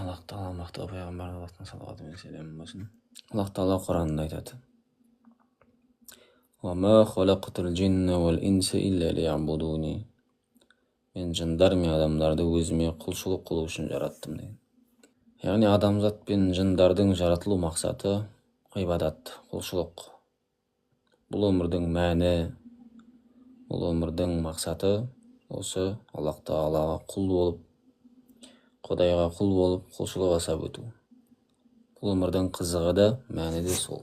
Allah Taala maqtı peygamberine vastan salavat ve selam olsun. Allah Taala Kur'an'da aytadi. "Ve ma halaqtul cinne vel insa illa liya'buduni." Men jinlar men adamlardı özüme kulçuluk kılуу üçün jarattım degan. Yani adamzat ben jinlardyň jaratylуу maksаты ibadat, kulçuluk. Bul ömürdiň mäni, bul ömürdiň maksаты osu Allah Taalaga kul bolup, Kudayga kul bolup, kulçuluk asap ötүү. Bul ömürdiň kızıgy da, mäni de sol.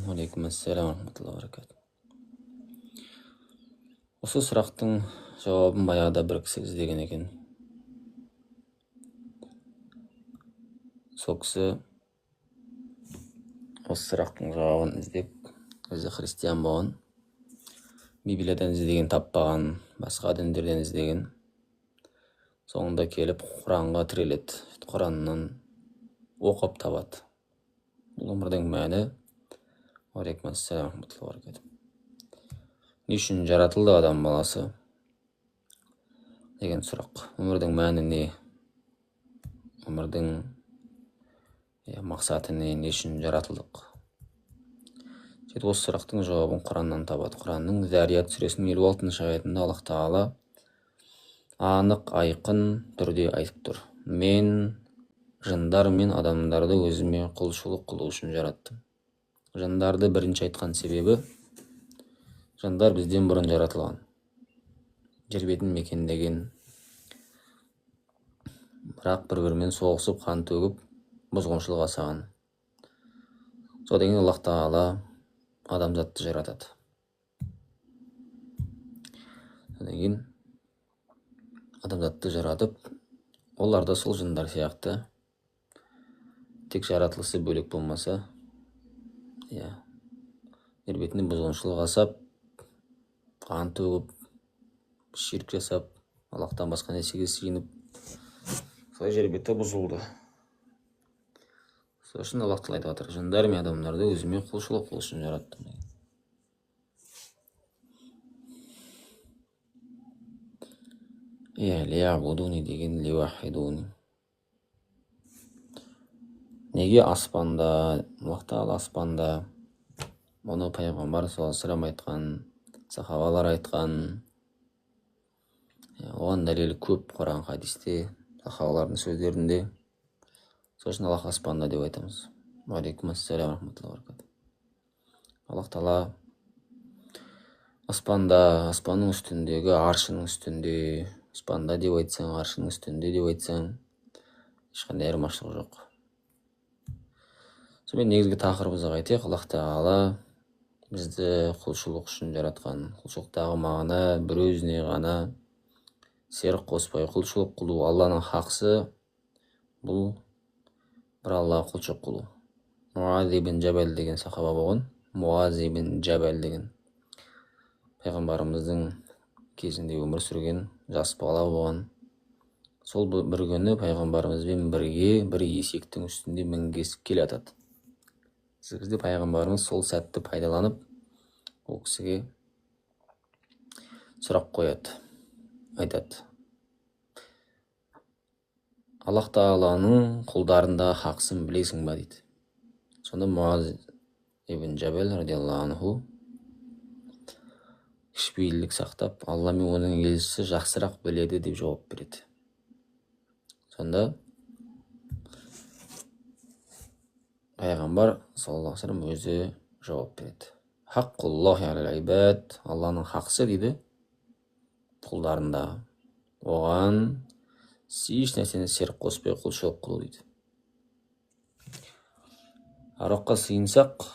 Aleykümselam rahmetullahi ve berekatuh. Osu suraktın cevabın bayağıda bir kişi izlegen eken. Сол кісі осы сұрақтың жауабын іздеп, өзі христиан болған, Библиядан іздеген таппаған, басқа діндерден іздеген, соңында келіп Құранға тіреледі, Құраннан оқып табады. Бұл өмірдің мәні, алейкумассалам рахматуллахи ва баракатух. Не үшін жаратылды адам баласы деген сұрақ. Өмірдің мәні не? Өмірдің мақсаты не? Не үшін жаратылдық? Осы сұрақтың жауабын Құраннан табады. Құранның Зарият сүресінің 56-шы аятында Аллах Таала анық айқын түрде айтып тұр. Мен жындар мен адамдарды өзіме құлшылық қылу үшін жараттым. Жындарды бірінші айтқан себебі, жындар бізден бұрын жаратылған. Жер бетін мекендеген, бірақ бір-бірімен соғысып, қан төгіп, бұзғыншылық жасаған. Содан кейін Аллах Таала адамзатты жаратады. Содан кейін адамзатты жаратып, олар да сол жындар сияқты, тек жаратылысы бөлек болмаса, жер бетінде бұзғыншылық жасап, қан төгіп, ширк жасап, Аллахтан басқа нәрсеге сыйынып, солай жер беті бұзылды. Сол үшін Аллах Таала айтып жатыр, жындар мен адамдарды өзіме құлшылық қылу үшін жараттым. Лиябудуни деген лиуахидуни. Неге аспанда, Аллах Таала аспанда, оны пайғамбар саллаллаху алейхи ва саллям айтқан, сахабалар айтқан, оған дәлел көп Құран хадисте, сахабалардың сөздерінде. Сол үшін Аллах аспанда деп айтамыз. Алейкумассалам рахматуллахи ва баракатух. Аллах Таала аспанда, аспанның үстіндегі, аршының үстінде, аспанда деп айтсаң, аршының үстінде деп айтсаң, ешқандай айырмашылық жоқ. Сонымен негізгі тақырыбымызға қайтайық. Аллах Таала бізді құлшылық үшін жаратқан. Құлшылықтағы мағына бір өзіне ғана серік қоспай құлшылық қылу. Алланың хақсы бұл бір Аллаға құлшылық қылу. Муаз ибн Джабал деген сахаба болған. Муаз ибн Джабал деген пайғамбарымыздың кезінде өмір сүрген жас бала болған. Сол бір күні пайғамбарымызбен бірге бір есектің үстінде мінгесіп келе жатады. Сол кезде пайғамбарымыз сол сәтті пайдаланып, ол кісіге сұрақ қояды, айтады: Аллах Тааланың құлдарында хақсын білесің ба дейді. Сонда Муаз ибн Джабал радиаллаху анху кішіпейілдік сақтап, Алла мен оның елшісі жақсырақ біледі деп жауап береді. Сонда пайғамбар саллаллаху алейхи ва саллям өзі жауап береді. Хаққуллахи алал ибад, Алланың хақсы дейді құлдарында. Оған еш нәрсені серік қоспай құлшылық қылу дейді. Аруаққа сыйынсақ,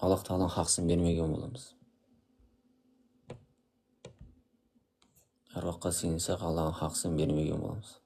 Аллах Тааланың хақсын бермеген боламыз. Аруаққа сыйынсақ, Алланың хақсын бермеген боламыз.